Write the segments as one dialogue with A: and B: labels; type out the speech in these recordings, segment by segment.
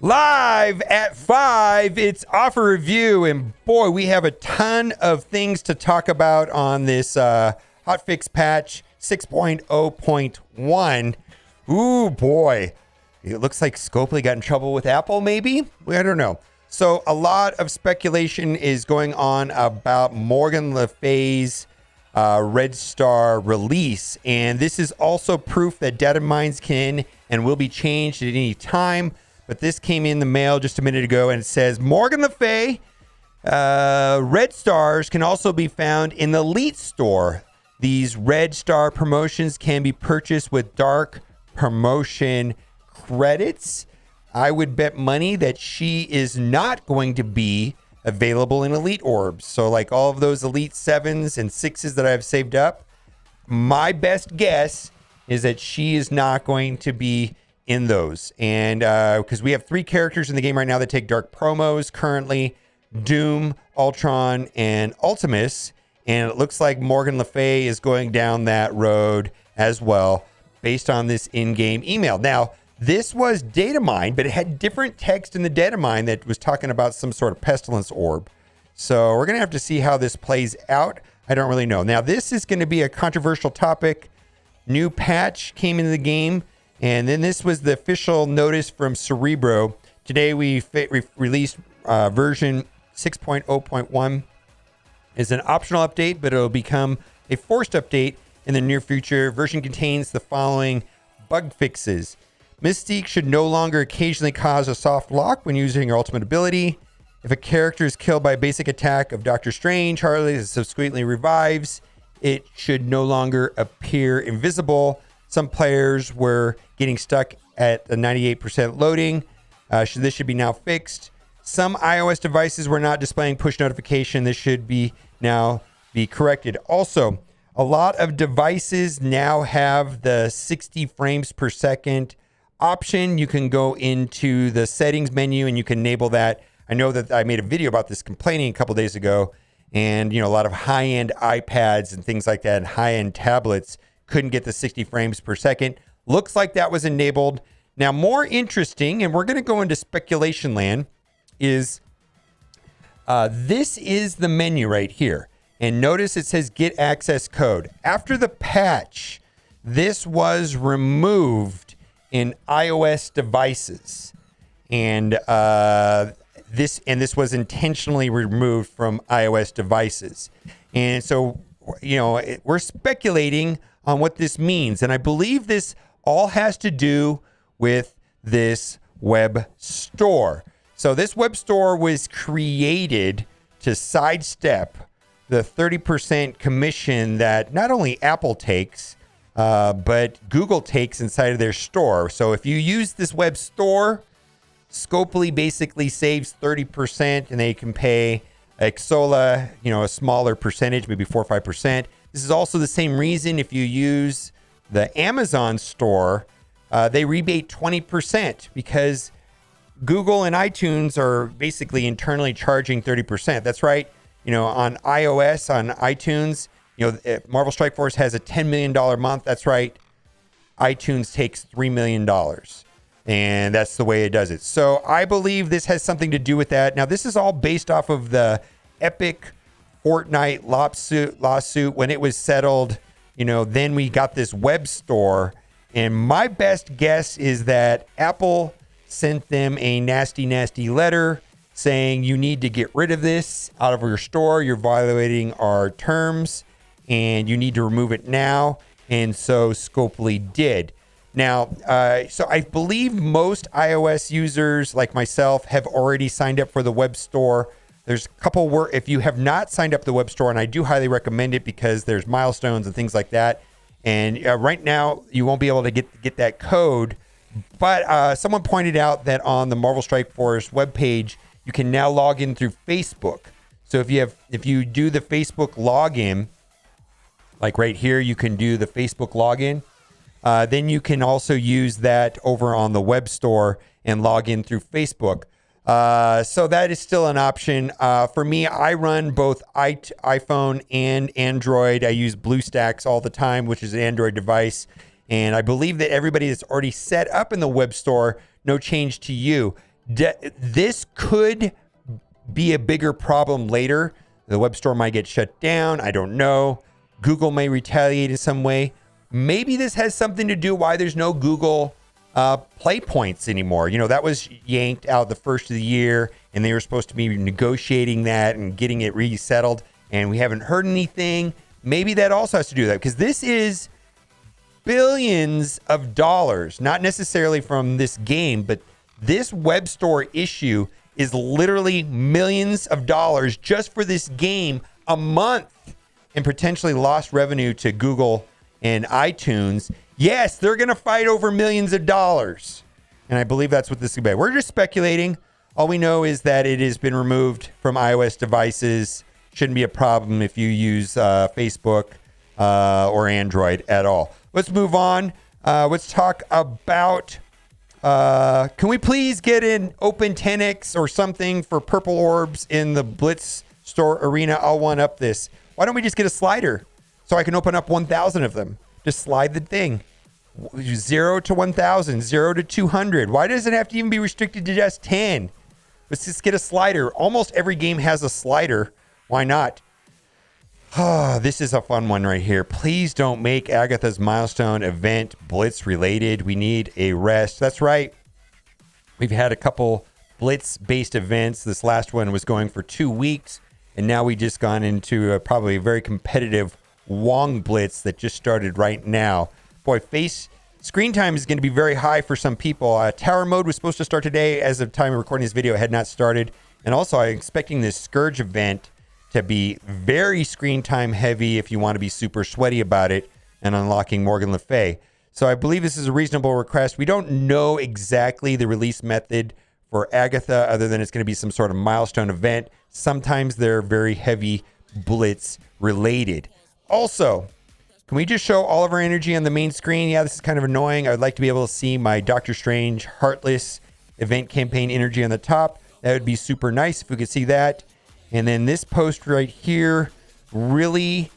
A: Live at 5, it's offer review, and boy, we have a ton of things to talk about on this hotfix patch 6.0.1. Ooh, boy. It looks like Scopely got in trouble with Apple, maybe? I don't know. So a lot of speculation is going on about Morgan Le Fay's Red Star release, and this is also proof that data mines can and will be changed at any time. But this came in the mail just a minute ago, and it says Morgan Le Fay Red Stars can also be found in the Elite Store. These Red Star promotions can be purchased with dark promotion credits. I would bet money that she is not going to be available in Elite Orbs. So like all of those Elite 7s and 6s that I've saved up, my best guess is that she is not going to be in those. And because we have 3 characters in the game right now that take dark promos currently: Doom, Ultron, and Ultimus. And it looks like Morgan Le Fay is going down that road as well based on this in-game email. Now, this was data mined, but it had different text in the data mine that was talking about some sort of pestilence orb. So we're going to have to see how this plays out. I don't really know. Now, this is going to be a controversial topic. New patch came into the game, and then this was the official notice from Cerebro. Today we released version 6.0.1 is an optional update, but it'll become a forced update in the near future. Version contains the following bug fixes. Mystique should no longer occasionally cause a soft lock when using her ultimate ability. If a character is killed by a basic attack of Doctor Strange, Harley subsequently revives, it should no longer appear invisible. Some players were getting stuck at a 98% loading. This should be now fixed. Some iOS devices were not displaying push notification. This should now be corrected. Also, a lot of devices now have the 60 frames per second option. You can go into the settings menu and you can enable that. I know that I made a video about this complaining a couple days ago, and a lot of high-end iPads and things like that and high-end tablets couldn't get the 60 frames per second. Looks like that was enabled. Now, more interesting, and we're going to go into speculation land, is this is the menu right here. And notice it says get access code. After the patch, this was removed in iOS devices. And this was intentionally removed from iOS devices. And so, we're speculating on what this means. And I believe this all has to do with this web store. So this web store was created to sidestep the 30% commission that not only Apple takes, but Google takes inside of their store. So if you use this web store, Scopely basically saves 30%, and they can pay Xsola, a smaller percentage, maybe 4 or 5%. This is also the same reason if you use the Amazon store, they rebate 20% because Google and iTunes are basically internally charging 30%. That's right. On iOS, on iTunes, Marvel Strike Force has a $10 million month. That's right. iTunes takes $3 million. And that's the way it does it. So I believe this has something to do with that. Now, this is all based off of the Epic Fortnite lawsuit. When it was settled, then we got this web store. And my best guess is that Apple sent them a nasty, nasty letter saying you need to get rid of this out of your store. You're violating our terms and you need to remove it now. And so Scopely did. Now, so I believe most iOS users like myself have already signed up for the web store. There's a couple if you have not signed up for the web store, and I do highly recommend it because there's milestones and things like that. And right now you won't be able to get that code. But someone pointed out that on the Marvel Strike Force webpage, you can now log in through Facebook. So if you do the Facebook login, like right here, you can do the Facebook login. Then you can also use that over on the web store and log in through Facebook. So that is still an option. For me, I run both iPhone and Android. I use BlueStacks all the time, which is an Android device. And I believe that everybody that's already set up in the web store, no change to you. This could be a bigger problem later. The web store might get shut down. I don't know. Google may retaliate in some way. Maybe this has something to do why there's no Google Play points anymore. You know, that was yanked out the first of the year, and they were supposed to be negotiating that and getting it resettled, and we haven't heard anything. Maybe that also has to do with that, because this is billions of dollars, not necessarily from this game, but this web store issue is literally millions of dollars just for this game a month, and potentially lost revenue to Google and iTunes. Yes, they're going to fight over millions of dollars. And I believe that's what this is about. We're just speculating. All we know is that it has been removed from iOS devices. Shouldn't be a problem if you use Facebook or Android at all. Let's move on. Let's talk about, can we please get an open 10x or something for purple orbs in the Blitz store arena? I'll one up this. Why don't we just get a slider so I can open up 1,000 of them? Just slide the thing. 0 to 1,000, 0 to 200. Why does it have to even be restricted to just 10? Let's just get a slider. Almost every game has a slider. Why not? This is a fun one right here. Please don't make Agatha's milestone event Blitz related. We need a rest. That's right. We've had a couple Blitz-based events. This last one was going for 2 weeks, and now we just gone into probably a very competitive Wong Blitz that just started right now. Boy, screen time is going to be very high for some people. Tower mode was supposed to start today. As of time of recording this video, it had not started. And also, I'm expecting this Scourge event to be very screen time heavy if you want to be super sweaty about it and unlocking Morgan Le Fay. So I believe this is a reasonable request. We don't know exactly the release method for Agatha other than it's going to be some sort of milestone event. Sometimes they're very heavy Blitz related. Also, can we just show all of our energy on the main screen? Yeah, this is kind of annoying. I would like to be able to see my Doctor Strange Heartless event campaign energy on the top. That would be super nice if we could see that. And then this post right here really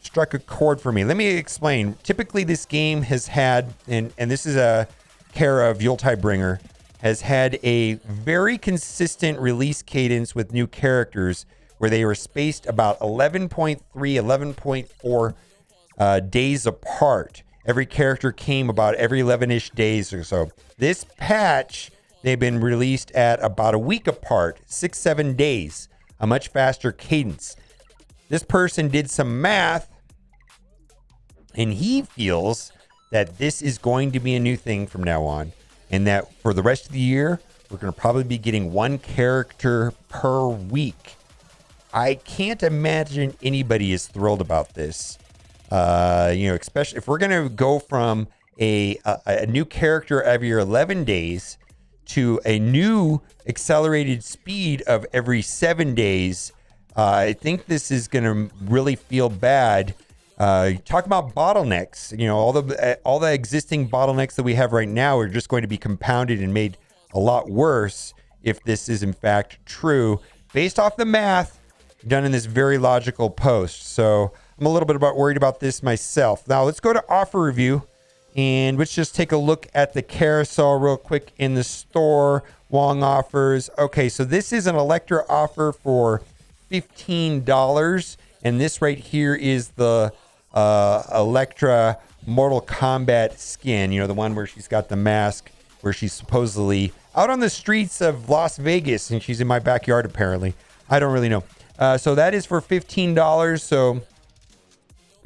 A: struck a chord for me. Let me explain. Typically, this game has had, and this is a care of Yuletide Bringer, has had a very consistent release cadence with new characters where they were spaced about 11.3, 11.4 days apart. Every character came about every 11-ish days or so. This patch, they've been released at about a week apart, 6-7 days, a much faster cadence. This person did some math, and he feels that this is going to be a new thing from now on, and that for the rest of the year, we're going to probably be getting one character per week. I can't imagine anybody is thrilled about this. Especially if we're going to go from a new character every 11 days to a new accelerated speed of every 7 days. I think this is going to really feel bad. Talk about bottlenecks. You know, all the existing bottlenecks that we have right now are just going to be compounded and made a lot worse if this is in fact true, based off the math done in this very logical post. So I'm a little bit worried about this myself. Now let's go to offer review, and let's just take a look at the carousel real quick in the store. Wong offers. Okay, so this is an Electra offer for $15, and this right here is the Electra Mortal Kombat skin. You know, the one where she's got the mask, where she's supposedly out on the streets of Las Vegas, and she's in my backyard apparently. I don't really know. So that is for $15. So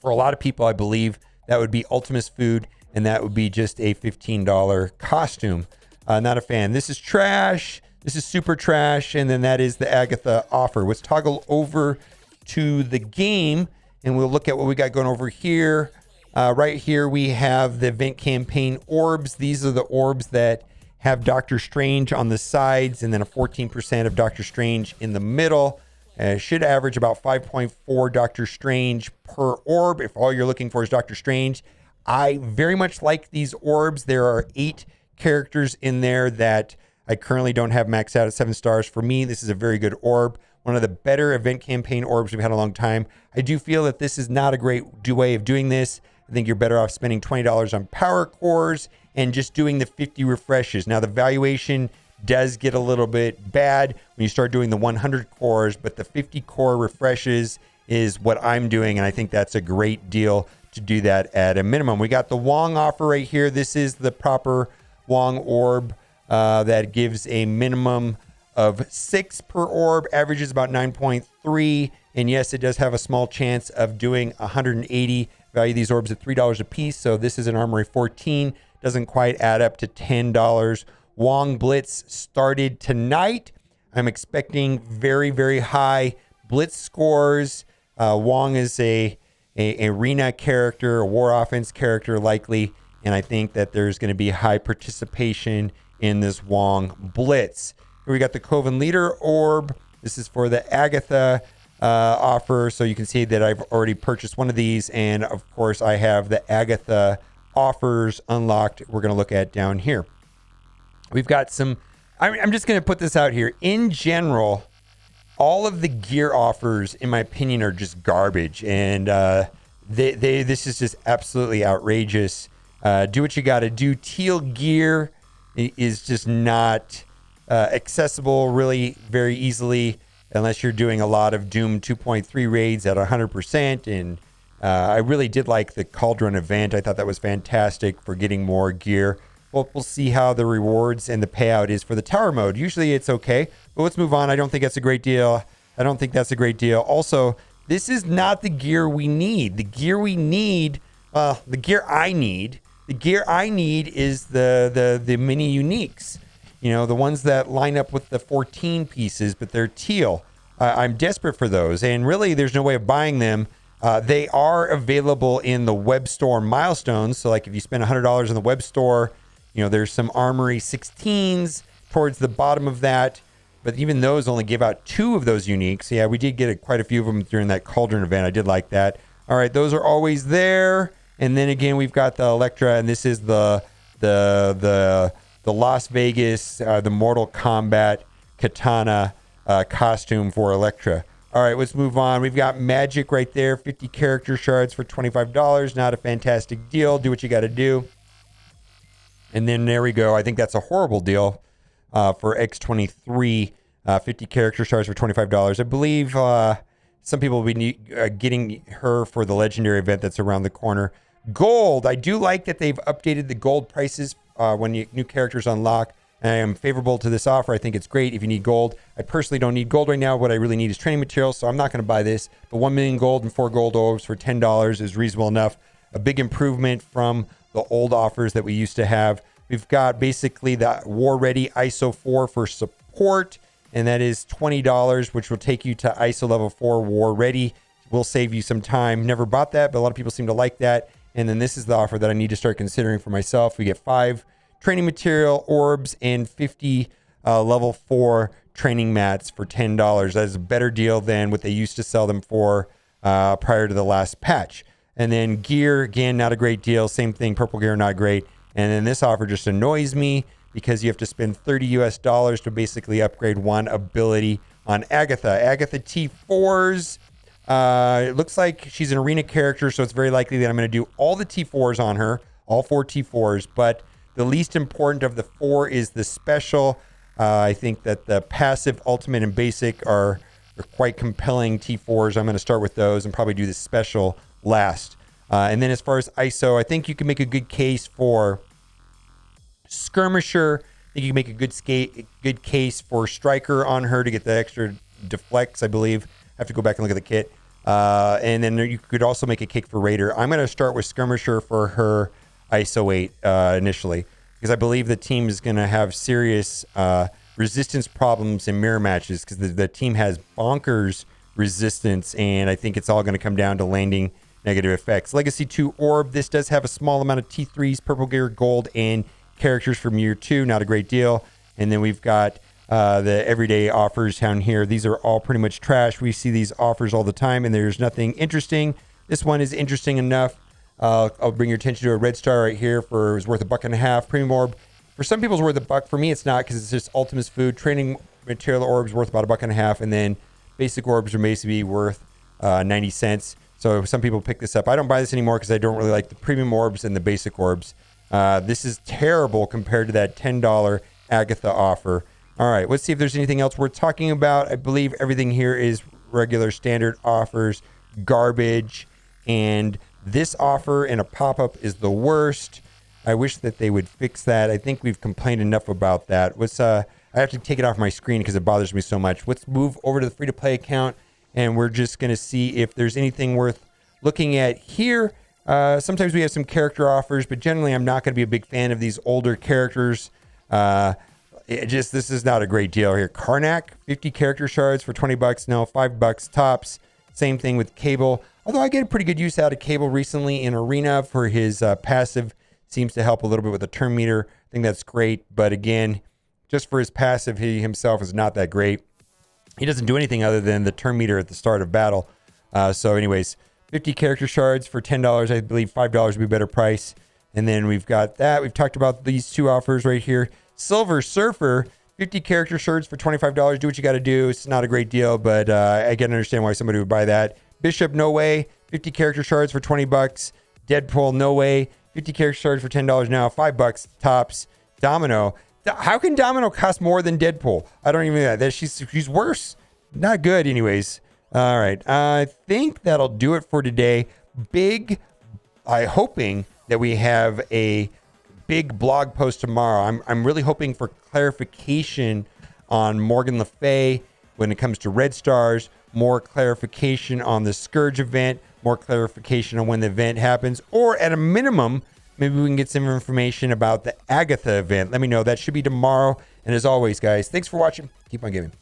A: for a lot of people, I believe that would be Ultimus food, and that would be just a $15 costume. Not a fan. This is trash. This is super trash. And then that is the Agatha offer. Let's toggle over to the game, and we'll look at what we got going over here. Right here, we have the event campaign orbs. These are the orbs that have Doctor Strange on the sides, and then a 14% of Doctor Strange in the middle. Should average about 5.4 Doctor Strange per orb if all you're looking for is Doctor Strange. I very much like these orbs. There are 8 characters in there that I currently don't have maxed out at 7 stars. For me, this is a very good orb. One of the better event campaign orbs we've had in a long time. I do feel that this is not a great way of doing this. I think you're better off spending $20 on power cores and just doing the 50 refreshes. Now, the valuation does get a little bit bad when you start doing the 100 cores, but the 50 core refreshes is what I'm doing, and I think that's a great deal to do that at a minimum. We got the Wong offer right here. This is the proper Wong orb that gives a minimum of 6 per orb, averages about 9.3, and yes, it does have a small chance of doing 180. Value these orbs at $3 a piece, so this is an Armory 14. Doesn't quite add up to $10. Wong Blitz started tonight. I'm expecting very, very high Blitz scores. Wong is a arena character, a war offense character likely, and I think that there's going to be high participation in this Wong Blitz. Here we got the Coven Leader Orb. This is for the Agatha offer, so you can see that I've already purchased one of these, and of course I have the Agatha offers unlocked. We're going to look at down here. We've got some, I'm just going to put this out here. In general, all of the gear offers, in my opinion, are just garbage, and this is just absolutely outrageous. Do what you got to do. Teal gear is just not accessible really very easily unless you're doing a lot of Doom 2.3 raids at 100%. And I really did like the Cauldron event. I thought that was fantastic for getting more gear. Well, we'll see how the rewards and the payout is for the tower mode. Usually it's okay, but let's move on. I don't think that's a great deal. Also, this is not the gear we need. The gear I need is the mini uniques. You know, the ones that line up with the 14 pieces, but they're teal. I'm desperate for those, and really there's no way of buying them. They are available in the web store milestones. So like if you spend $100 in the web store, you know, there's some Armory 16s towards the bottom of that, but even those only give out 2 of those uniques. Yeah, we did get quite a few of them during that Cauldron event. I did like that. All right, those are always there. And then again, we've got the Electra, and this is the Las Vegas, the Mortal Kombat katana costume for Electra. All right, let's move on. We've got Magic right there, 50 character shards for $25. Not a fantastic deal. Do what you got to do. And then there we go. I think that's a horrible deal for X23, 50 character shards for $25. I believe some people will be getting her for the legendary event that's around the corner. Gold. I do like that they've updated the gold prices when new characters unlock. And I am favorable to this offer. I think it's great if you need gold. I personally don't need gold right now. What I really need is training materials, so I'm not going to buy this. But 1 million gold and 4 gold orbs for $10 is reasonable enough. A big improvement from the old offers that we used to have. We've got basically the War Ready ISO 4 for support, and that is $20, which will take you to ISO level 4 War Ready. Will save you some time. Never bought that, but a lot of people seem to like that. And then this is the offer that I need to start considering for myself. We get 5 training material orbs and 50 level 4 training mats for $10. That is a better deal than what they used to sell them for prior to the last patch. And then gear, again, not a great deal. Same thing, purple gear, not great. And then this offer just annoys me because you have to spend $30 to basically upgrade one ability on Agatha. Agatha T4s. It looks like she's an arena character, so it's very likely that I'm going to do all the T4s on her, all 4 T4s, but the least important of the 4 is the special. I think that the passive, ultimate, and basic are quite compelling T4s. I'm going to start with those and probably do the special last. And then as far as ISO, I think you can make a good case for Skirmisher. I think you can make a good case for Striker on her to get the extra deflects, I believe. I have to go back and look at the kit. And then you could also make a cake for Raider. I'm going to start with Skirmisher for her ISO 8 initially, because I believe the team is going to have serious resistance problems in mirror matches because the team has bonkers resistance, and I think it's all going to come down to landing negative effects. Legacy 2 Orb. This does have a small amount of T3s, purple gear, gold, and characters from year 2. Not a great deal. And then we've got the everyday offers down here. These are all pretty much trash. We see these offers all the time, and there's nothing interesting. This one is interesting enough. I'll bring your attention to a red star right here for it was worth $1.50. Premium orb. For some people, it's worth $1. For me, it's not because it's just Ultimate's food. Training material orbs worth about $1.50, and then basic orbs are basically worth 90 cents. So some people pick this up. I don't buy this anymore because I don't really like the premium orbs and the basic orbs. This is terrible compared to that $10 Agatha offer. All right, let's see if there's anything else we're talking about. I believe everything here is regular standard offers, garbage, and this offer in a pop-up is the worst. I wish that they would fix that. I think we've complained enough about that. I have to take it off my screen because it bothers me so much. Let's move over to the free-to-play account, and we're just going to see if there's anything worth looking at here. Sometimes we have some character offers, but generally I'm not going to be a big fan of these older characters. This is not a great deal here. Karnak, 50 character shards for $20. No, $5 tops. Same thing with Cable. Although I get a pretty good use out of Cable recently in Arena for his passive. Seems to help a little bit with the turn meter. I think that's great. But again, just for his passive, he himself is not that great. He doesn't do anything other than the turn meter at the start of battle. So anyways, 50 character shards for $10. I believe $5 would be a better price. And then we've got that. We've talked about these two offers right here. Silver Surfer, 50 character shards for $25. Do what you got to do. It's not a great deal, but I can understand why somebody would buy that. Bishop, no way. 50 character shards for $20. Deadpool, no way. 50 character shards for $10 now. $5 tops. Domino. How can Domino cost more than Deadpool? I don't even know that. She's worse. Not good anyways. All right. I think that'll do it for today. Hoping that we have a big blog post tomorrow. I'm really hoping for clarification on Morgan Le Fay when it comes to Red Stars, more clarification on the Scourge event, more clarification on when the event happens, or at a minimum, maybe we can get some information about the Agatha event. Let me know. That should be tomorrow. And as always, guys, thanks for watching. Keep on giving.